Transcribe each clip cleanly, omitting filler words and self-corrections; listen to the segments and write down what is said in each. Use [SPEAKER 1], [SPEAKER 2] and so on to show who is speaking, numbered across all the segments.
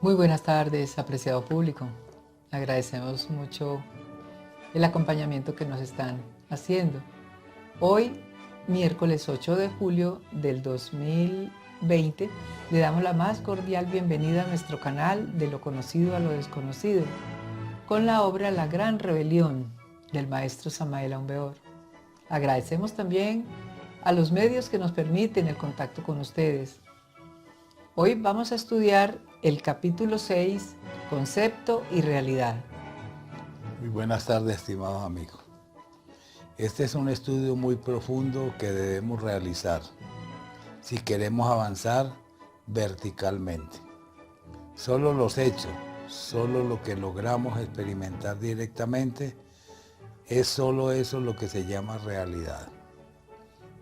[SPEAKER 1] Muy buenas tardes, apreciado público. Agradecemos mucho el acompañamiento que nos están haciendo. Hoy, miércoles 8 de julio del 2020, le damos la más cordial bienvenida a nuestro canal De lo conocido a lo desconocido, con la obra La Gran Rebelión del maestro Samael Aumbeor. Agradecemos también a los medios que nos permiten el contacto con ustedes. Hoy vamos a estudiar el capítulo 6, Concepto y Realidad.
[SPEAKER 2] Muy buenas tardes, estimados amigos. Este es un estudio muy profundo que debemos realizar si queremos avanzar verticalmente. Solo los hechos, solo lo que logramos experimentar directamente, es solo eso lo que se llama realidad.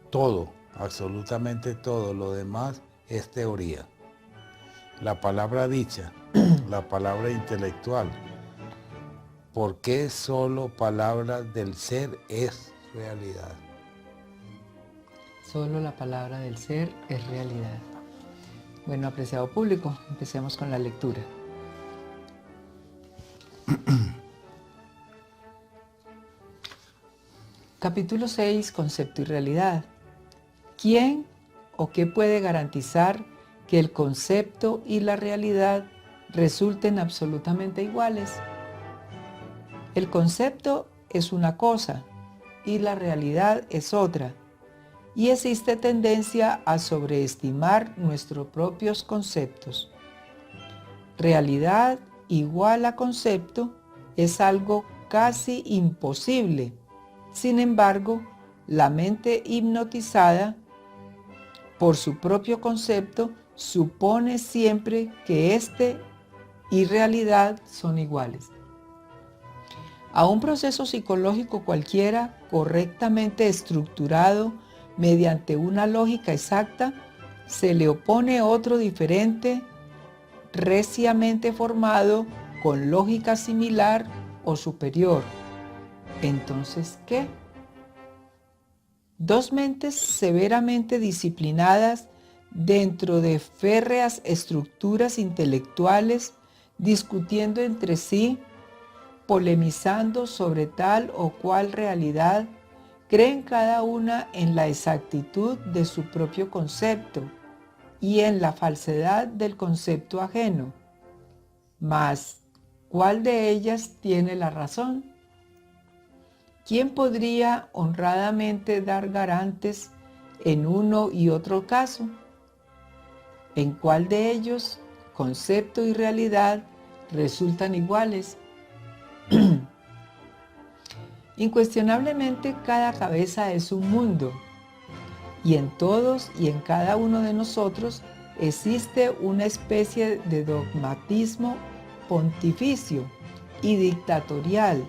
[SPEAKER 2] Todo, absolutamente todo lo demás es teoría. La palabra dicha, la palabra intelectual, ¿por qué solo palabras del ser es realidad?
[SPEAKER 1] Solo la palabra del ser es realidad. Bueno, apreciado público, empecemos con la lectura. Capítulo 6, Concepto y Realidad. ¿Quién o qué puede garantizar que el concepto y la realidad resulten absolutamente iguales? El concepto es una cosa y la realidad es otra, y existe tendencia a sobreestimar nuestros propios conceptos. Realidad igual a concepto es algo casi imposible. Sin embargo, la mente hipnotizada por su propio concepto supone siempre que éste y realidad son iguales. A un proceso psicológico cualquiera correctamente estructurado mediante una lógica exacta se le opone otro diferente, reciamente formado con lógica similar o superior. Entonces, ¿qué? Dos mentes severamente disciplinadas dentro de férreas estructuras intelectuales, discutiendo entre sí, polemizando sobre tal o cual realidad, creen cada una en la exactitud de su propio concepto y en la falsedad del concepto ajeno. Mas, ¿cuál de ellas tiene la razón? ¿Quién podría honradamente dar garantes en uno y otro caso? ¿En cuál de ellos concepto y realidad resultan iguales? Incuestionablemente cada cabeza es un mundo, y en todos y en cada uno de nosotros existe una especie de dogmatismo pontificio y dictatorial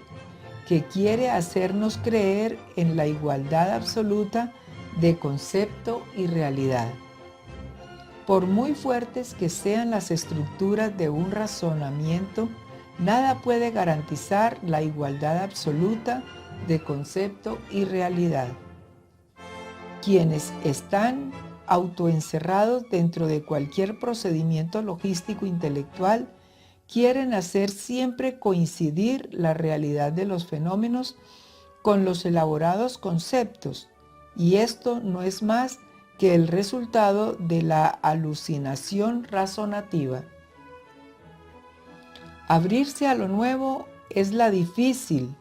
[SPEAKER 1] que quiere hacernos creer en la igualdad absoluta de concepto y realidad. Por muy fuertes que sean las estructuras de un razonamiento, nada puede garantizar la igualdad absoluta de concepto y realidad. Quienes están autoencerrados dentro de cualquier procedimiento logístico intelectual quieren hacer siempre coincidir la realidad de los fenómenos con los elaborados conceptos, y esto no es más que el resultado de la alucinación razonativa. Abrirse a lo nuevo es la difícil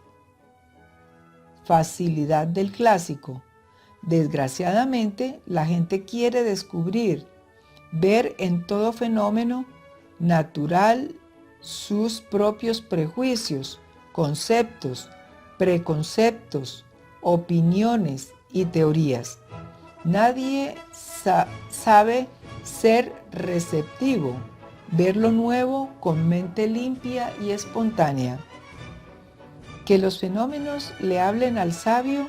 [SPEAKER 1] facilidad del clásico. Desgraciadamente, la gente quiere descubrir, ver en todo fenómeno natural sus propios prejuicios, conceptos, preconceptos, opiniones y teorías. Nadie sabe ser receptivo, ver lo nuevo con mente limpia y espontánea. Que los fenómenos le hablen al sabio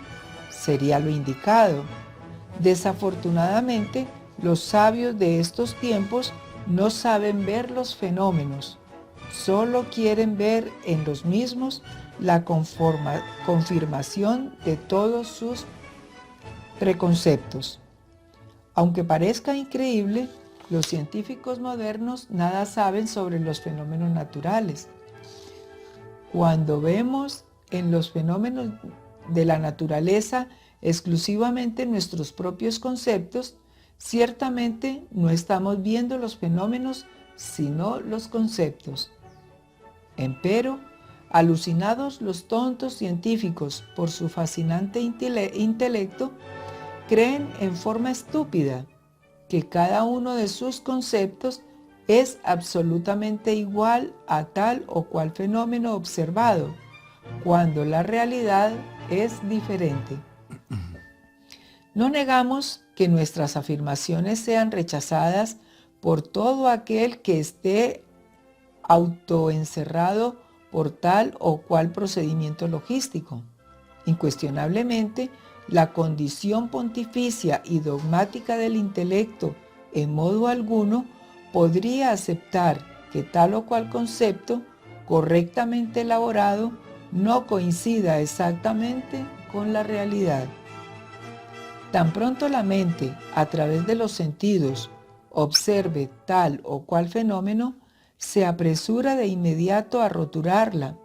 [SPEAKER 1] sería lo indicado. Desafortunadamente, los sabios de estos tiempos no saben ver los fenómenos, solo quieren ver en los mismos la confirmación de todos sus preconceptos. Aunque parezca increíble, Los científicos modernos nada saben sobre los fenómenos naturales. Cuando vemos en los fenómenos de la naturaleza exclusivamente nuestros propios conceptos, ciertamente no estamos viendo los fenómenos, sino los conceptos. Empero, alucinados los tontos científicos por su fascinante intelecto, creen en forma estúpida que cada uno de sus conceptos es absolutamente igual a tal o cual fenómeno observado, cuando la realidad es diferente. No negamos que nuestras afirmaciones sean rechazadas por todo aquel que esté autoencerrado por tal o cual procedimiento logístico. Incuestionablemente, la condición pontificia y dogmática del intelecto en modo alguno podría aceptar que tal o cual concepto, correctamente elaborado, no coincida exactamente con la realidad. Tan pronto la mente, a través de los sentidos, observe tal o cual fenómeno, se apresura de inmediato a roturarla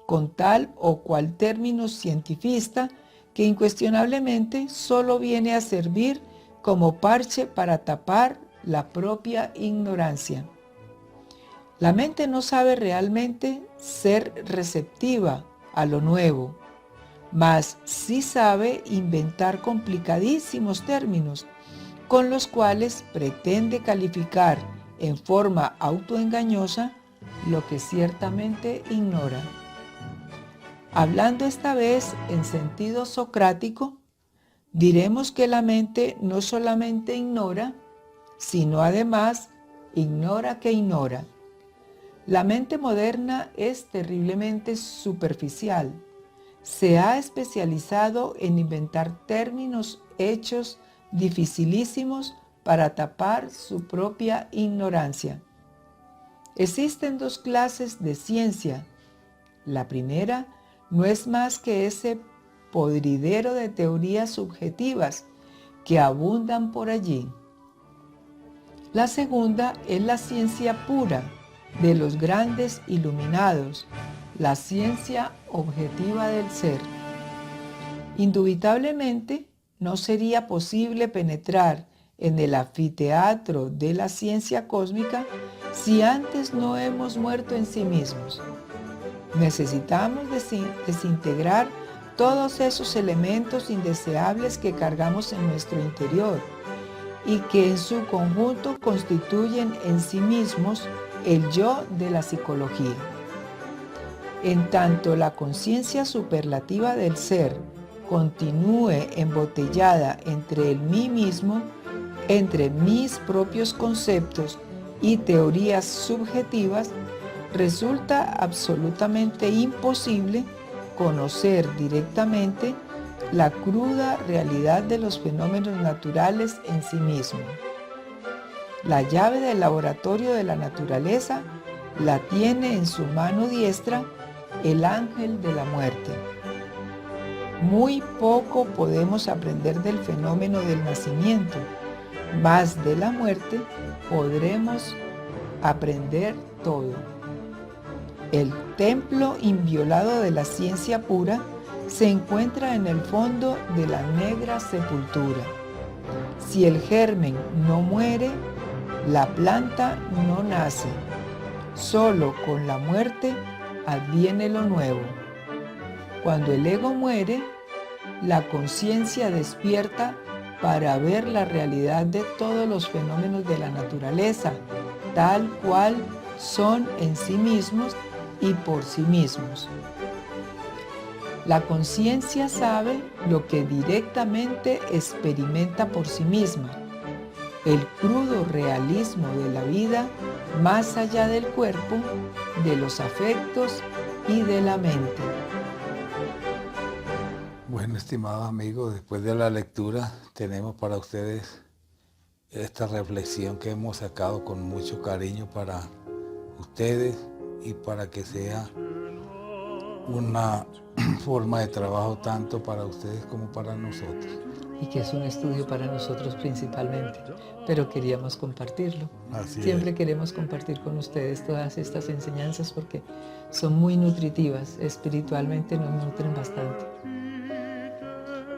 [SPEAKER 1] con tal o cual término cientifista que incuestionablemente solo viene a servir como parche para tapar la propia ignorancia. La mente no sabe realmente ser receptiva a lo nuevo, mas sí sabe inventar complicadísimos términos con los cuales pretende calificar en forma autoengañosa lo que ciertamente ignora. Hablando esta vez en sentido socrático, diremos que la mente no solamente ignora, sino además ignora que ignora. La mente moderna es terriblemente superficial. Se ha especializado en inventar términos hechos dificilísimos para tapar su propia ignorancia. Existen dos clases de ciencia. La primera no es más que ese podridero de teorías subjetivas que abundan por allí. La segunda es la ciencia pura de los grandes iluminados, la ciencia objetiva del ser. Indubitablemente, no sería posible penetrar en el anfiteatro de la ciencia cósmica si antes no hemos muerto en sí mismos. Necesitamos desintegrar todos esos elementos indeseables que cargamos en nuestro interior y que en su conjunto constituyen en sí mismos el yo de la psicología. En tanto la conciencia superlativa del ser continúe embotellada entre el mí mismo, entre mis propios conceptos y teorías subjetivas, resulta absolutamente imposible conocer directamente la cruda realidad de los fenómenos naturales en sí mismos. La llave del laboratorio de la naturaleza la tiene en su mano diestra el ángel de la muerte. Muy poco podemos aprender del fenómeno del nacimiento, mas de la muerte podremos aprender todo. El templo inviolado de la ciencia pura se encuentra en el fondo de la negra sepultura. Si el germen no muere, la planta no nace. Solo con la muerte adviene lo nuevo. Cuando el ego muere, la conciencia despierta para ver la realidad de todos los fenómenos de la naturaleza, tal cual son en sí mismos y por sí mismos. La conciencia sabe lo que directamente experimenta por sí misma, el crudo realismo de la vida más allá del cuerpo, de los afectos y de la mente.
[SPEAKER 2] Bueno, estimados amigos, después de la lectura tenemos para ustedes esta reflexión que hemos sacado con mucho cariño para ustedes y para que sea una forma de trabajo tanto para ustedes como para nosotros.
[SPEAKER 1] y que es un estudio para nosotros principalmente, pero queríamos compartirlo.
[SPEAKER 2] Así
[SPEAKER 1] Siempre
[SPEAKER 2] es.
[SPEAKER 1] queremos compartir con ustedes todas estas enseñanzas porque son muy nutritivas, espiritualmente nos nutren bastante.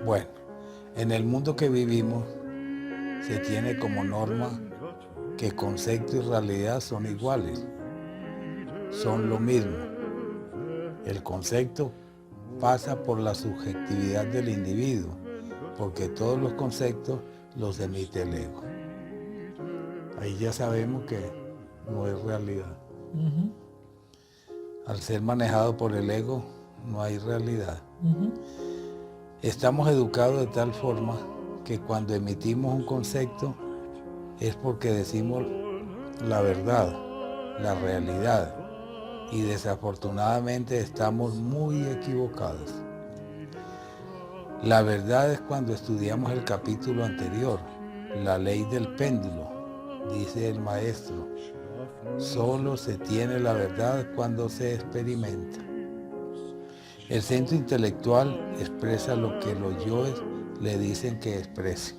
[SPEAKER 2] Bueno, en el mundo que vivimos se tiene como norma que concepto y realidad son iguales, son lo mismo. El concepto pasa por la subjetividad del individuo, porque todos los conceptos los emite el ego. Ahí ya sabemos que no es realidad.
[SPEAKER 1] Ujú,
[SPEAKER 2] Al ser manejado por el ego, no hay realidad.
[SPEAKER 1] ujú.
[SPEAKER 2] Estamos educados de tal forma que cuando emitimos un concepto es porque decimos la verdad, la realidad, y desafortunadamente estamos muy equivocados. La verdad es cuando estudiamos el capítulo anterior, la ley del péndulo, dice el maestro. Solo se tiene la verdad cuando se experimenta. El centro intelectual expresa lo que los yoes le dicen que exprese.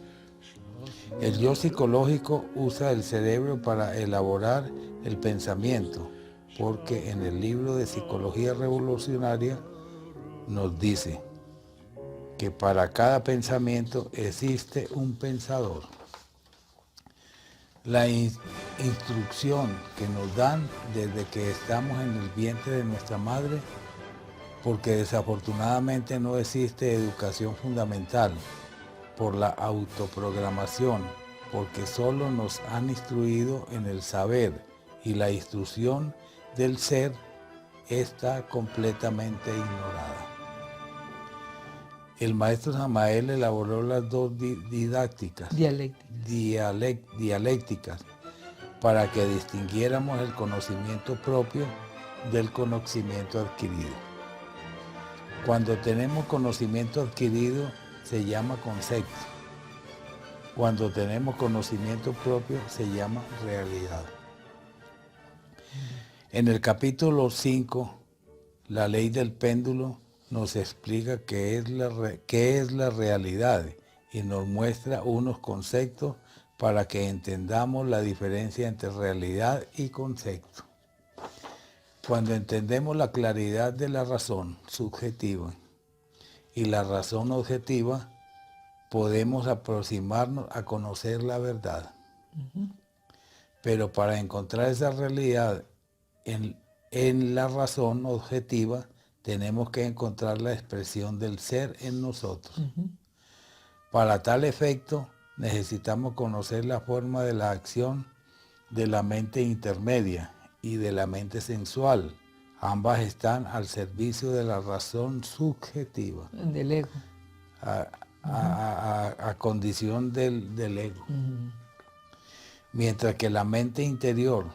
[SPEAKER 2] El yo psicológico usa el cerebro para elaborar el pensamiento, porque en el libro de Psicología Revolucionaria nos dice que para cada pensamiento existe un pensador. La instrucción que nos dan desde que estamos en el vientre de nuestra madre, porque desafortunadamente no existe educación fundamental, por la autoprogramación, porque solo nos han instruido en el saber y la instrucción del ser está completamente ignorada. El maestro Samael elaboró las dos dialécticas para que distinguiéramos el conocimiento propio del conocimiento adquirido. Cuando tenemos conocimiento adquirido se llama concepto. Cuando tenemos conocimiento propio se llama realidad. En el capítulo 5, la ley del péndulo nos explica qué es la realidad y nos muestra unos conceptos para que entendamos la diferencia entre realidad y concepto. Cuando entendemos la claridad de la razón subjetiva y la razón objetiva, podemos aproximarnos a conocer la verdad. Pero para encontrar esa realidad en la razón objetiva, tenemos que encontrar la expresión del ser en nosotros. Para tal efecto, necesitamos conocer la forma de la acción de la mente intermedia y de la mente sensual. Ambas están al servicio de la razón subjetiva,
[SPEAKER 1] Del ego.
[SPEAKER 2] a condición del ego. Mientras que la mente interior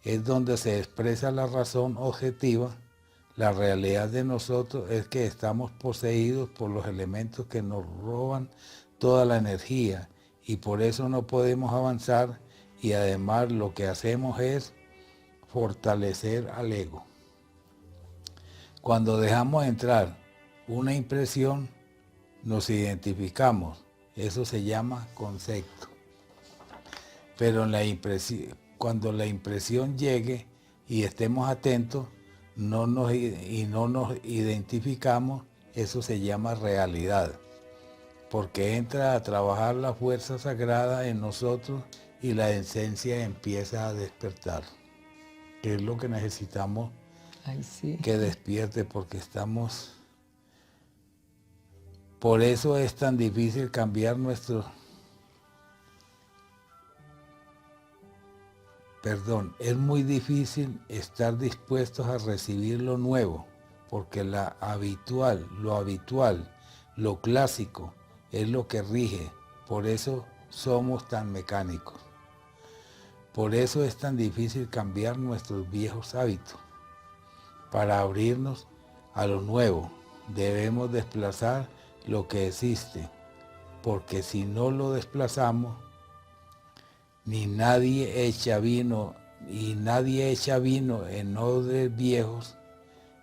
[SPEAKER 2] es donde se expresa la razón objetiva, la realidad de nosotros es que estamos poseídos por los elementos que nos roban toda la energía y por eso no podemos avanzar, y además lo que hacemos es fortalecer al ego. Cuando dejamos entrar una impresión, nos identificamos. Eso se llama concepto. Pero cuando la impresión llegue y estemos atentos no nos identificamos, eso se llama realidad. Porque entra a trabajar la fuerza sagrada en nosotros y la esencia empieza a despertar. Que es lo que necesitamos.
[SPEAKER 1] Ay, sí.
[SPEAKER 2] Que despierte, porque estamos... Por eso es tan difícil cambiar es muy difícil estar dispuestos a recibir lo nuevo, porque lo habitual, lo clásico, es lo que rige. Por eso somos tan mecánicos. Por eso es tan difícil cambiar nuestros viejos hábitos. Para abrirnos a lo nuevo, debemos desplazar lo que existe, porque si no lo desplazamos, nadie echa vino en odres viejos.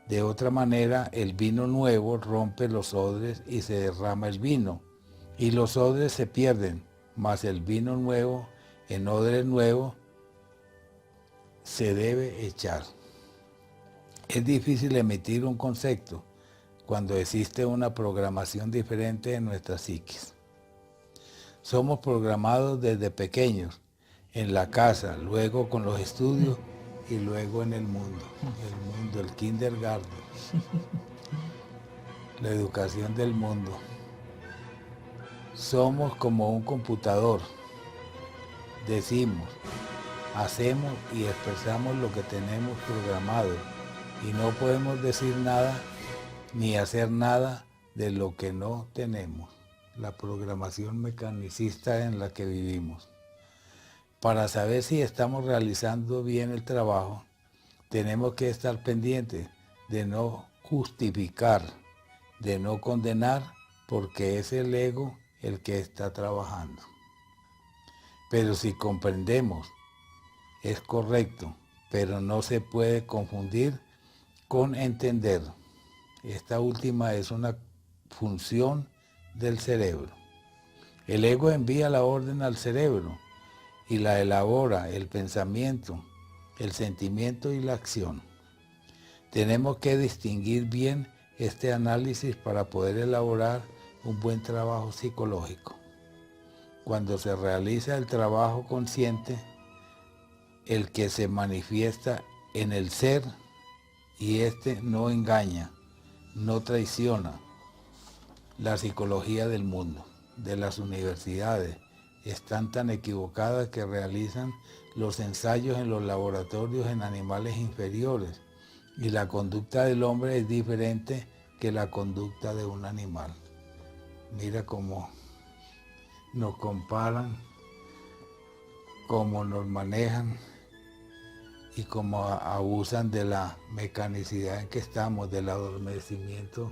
[SPEAKER 2] De otra manera, el vino nuevo rompe los odres y se derrama el vino, y los odres se pierden, mas el vino nuevo en odres nuevos se debe echar. Es difícil emitir un concepto cuando existe una programación diferente en nuestra psiquis. Somos programados desde pequeños, en la casa, luego con los estudios y luego en el mundo, el kindergarten, la educación del mundo. Somos como un computador, decimos, hacemos y expresamos lo que tenemos programado y no podemos decir nada ni hacer nada de lo que no tenemos. La programación mecanicista en la que vivimos. Para saber si estamos realizando bien el trabajo, tenemos que estar pendientes de no justificar, de no condenar, porque es el ego el que está trabajando. Pero si comprendemos, es correcto, pero no se puede confundir con entender. Esta última es una función del cerebro. El ego envía la orden al cerebro y la elabora el pensamiento, el sentimiento y la acción. Tenemos que distinguir bien este análisis para poder elaborar un buen trabajo psicológico. Cuando se realiza el trabajo consciente, el que se manifiesta en el ser, y este no engaña, no traiciona. La psicología del mundo, de las universidades, están tan equivocadas que realizan los ensayos en los laboratorios en animales inferiores, y la conducta del hombre es diferente que la conducta de un animal. Mira cómo nos comparan, cómo nos manejan y cómo abusan de la mecanicidad en que estamos, del adormecimiento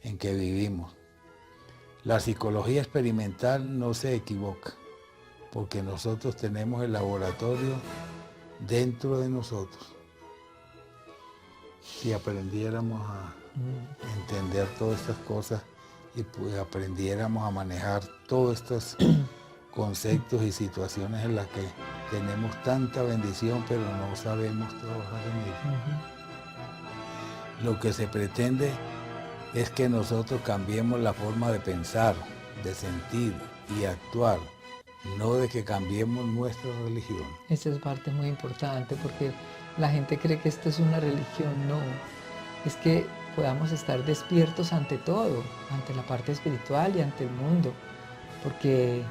[SPEAKER 2] en que vivimos. La psicología experimental no se equivoca, porque nosotros tenemos el laboratorio dentro de nosotros. Si aprendiéramos a entender todas estas cosas y pues aprendiéramos a manejar todos estos conceptos y situaciones en las que tenemos tanta bendición, pero no sabemos trabajar en ello. Lo que se pretende es que nosotros cambiemos la forma de pensar, de sentir y actuar, no de que cambiemos nuestra religión.
[SPEAKER 1] Esa es parte muy importante porque la gente cree que esto es una religión. No, es que podamos estar despiertos ante todo, ante la parte espiritual y ante el mundo, porque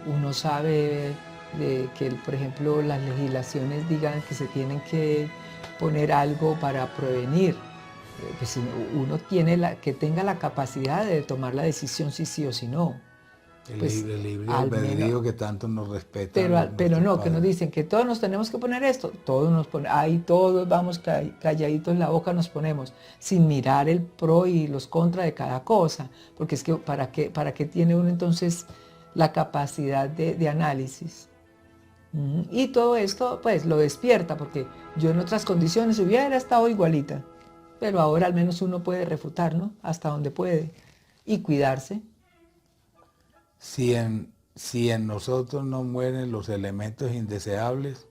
[SPEAKER 1] uno sabe que, por ejemplo, las legislaciones digan que se tienen que poner algo para prevenir. Pues uno tiene que tenga la capacidad de tomar la decisión si sí o si no.
[SPEAKER 2] El libre albedrío que tanto nos respeta.
[SPEAKER 1] Pero no, que nos dicen que todos nos tenemos que poner esto, todos nos ponemos, ahí todos vamos calladitos la boca nos ponemos, sin mirar el pro y los contra de cada cosa, porque es que ¿para qué tiene uno entonces la capacidad de análisis? Y todo esto pues lo despierta, porque yo en otras condiciones hubiera estado igualita, pero ahora al menos uno puede refutar, ¿no? Hasta donde puede, y cuidarse.
[SPEAKER 2] Si en nosotros no mueren los elementos indeseables,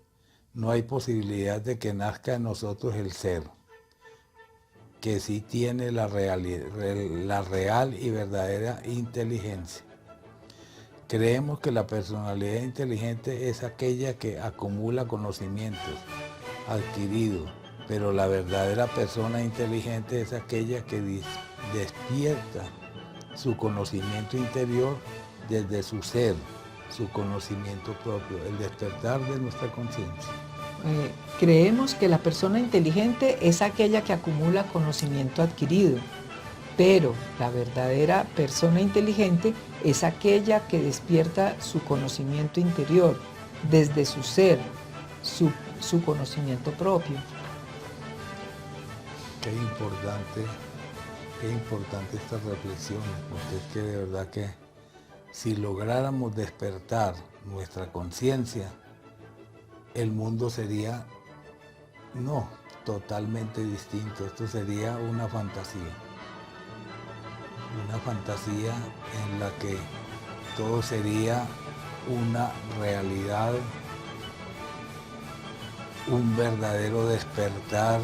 [SPEAKER 2] no hay posibilidad de que nazca en nosotros el ser, que sí tiene la real y verdadera inteligencia. Creemos que la personalidad inteligente es aquella que acumula conocimientos adquiridos, pero la verdadera persona inteligente es aquella que despierta su conocimiento interior desde su ser, su conocimiento propio, el despertar de nuestra conciencia.
[SPEAKER 1] Creemos que la persona inteligente es aquella que acumula conocimiento adquirido, pero la verdadera persona inteligente es aquella que despierta su conocimiento interior desde su ser, su conocimiento propio.
[SPEAKER 2] Qué importante esta reflexión, porque es que de verdad que si lográramos despertar nuestra conciencia, el mundo sería, no, totalmente distinto. Esto sería una fantasía. una fantasía en la que todo sería una realidad, un verdadero despertar,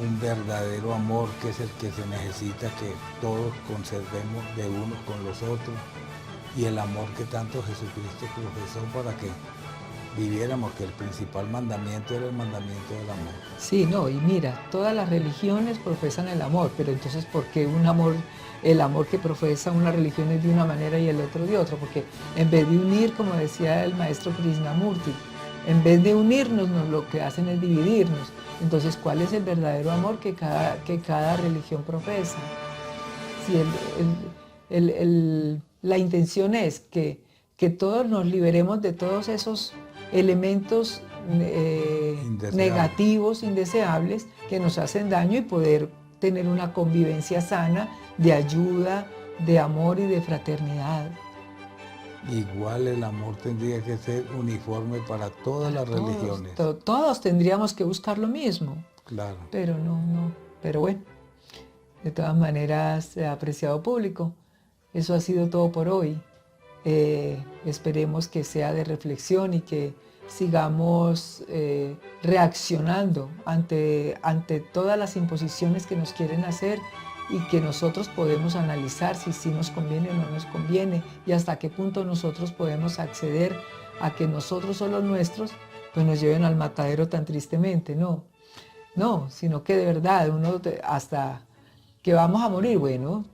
[SPEAKER 2] un verdadero amor que es el que se necesita que todos conservemos de unos con los otros, y el amor que tanto Jesucristo profesó para que viviéramos, que el principal mandamiento era el mandamiento del amor.
[SPEAKER 1] Sí, no, y mira, todas las religiones profesan el amor, pero entonces ¿por qué el amor que profesa una religión es de una manera y el otro de otra? Porque en vez de unir, como decía el maestro Krishnamurti, en vez de unirnos, lo que hacen es dividirnos. Entonces, ¿cuál es el verdadero amor que cada religión profesa? Si la intención es que todos nos liberemos de todos esos elementos negativos, indeseables, que nos hacen daño, y poder tener una convivencia sana de ayuda, de amor y de fraternidad.
[SPEAKER 2] Igual el amor tendría que ser uniforme para todas las religiones.
[SPEAKER 1] Todos tendríamos que buscar lo mismo.
[SPEAKER 2] Claro.
[SPEAKER 1] Pero no. Pero bueno, de todas maneras, apreciado público, eso ha sido todo por hoy. Esperemos que sea de reflexión y que sigamos reaccionando ante todas las imposiciones que nos quieren hacer, y que nosotros podemos analizar si sí nos conviene o no nos conviene, y hasta qué punto nosotros podemos acceder a que nosotros o los nuestros pues nos lleven al matadero tan tristemente. No, sino que de verdad hasta que vamos a morir, bueno,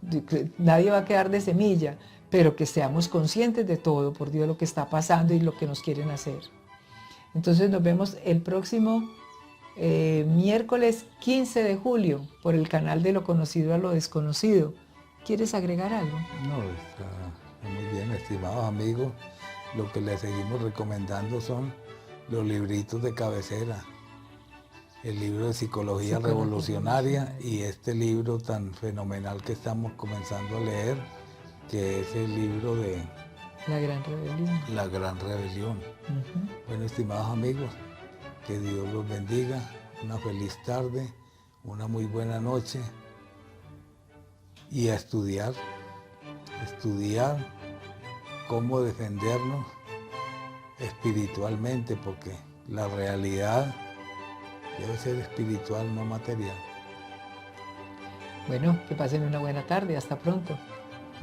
[SPEAKER 1] nadie va a quedar de semilla, pero que seamos conscientes de todo, por Dios, lo que está pasando y lo que nos quieren hacer. Entonces nos vemos el próximo miércoles 15 de julio por el canal de Lo Conocido a lo Desconocido. ¿Quieres agregar algo?
[SPEAKER 2] No, está muy bien, estimados amigos. Lo que les seguimos recomendando son los libritos de cabecera. El libro de Psicología Revolucionaria y este libro tan fenomenal que estamos comenzando a leer, que es el libro de
[SPEAKER 1] La Gran Rebelión.
[SPEAKER 2] La Gran Rebelión. Bueno, estimados amigos, que Dios los bendiga, una feliz tarde, una muy buena noche, y a estudiar cómo defendernos espiritualmente, porque la realidad debe ser espiritual, no material.
[SPEAKER 1] Bueno, que pasen una buena tarde, hasta pronto.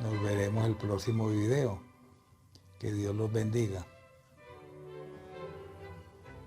[SPEAKER 2] Nos veremos el próximo video. Que Dios los bendiga.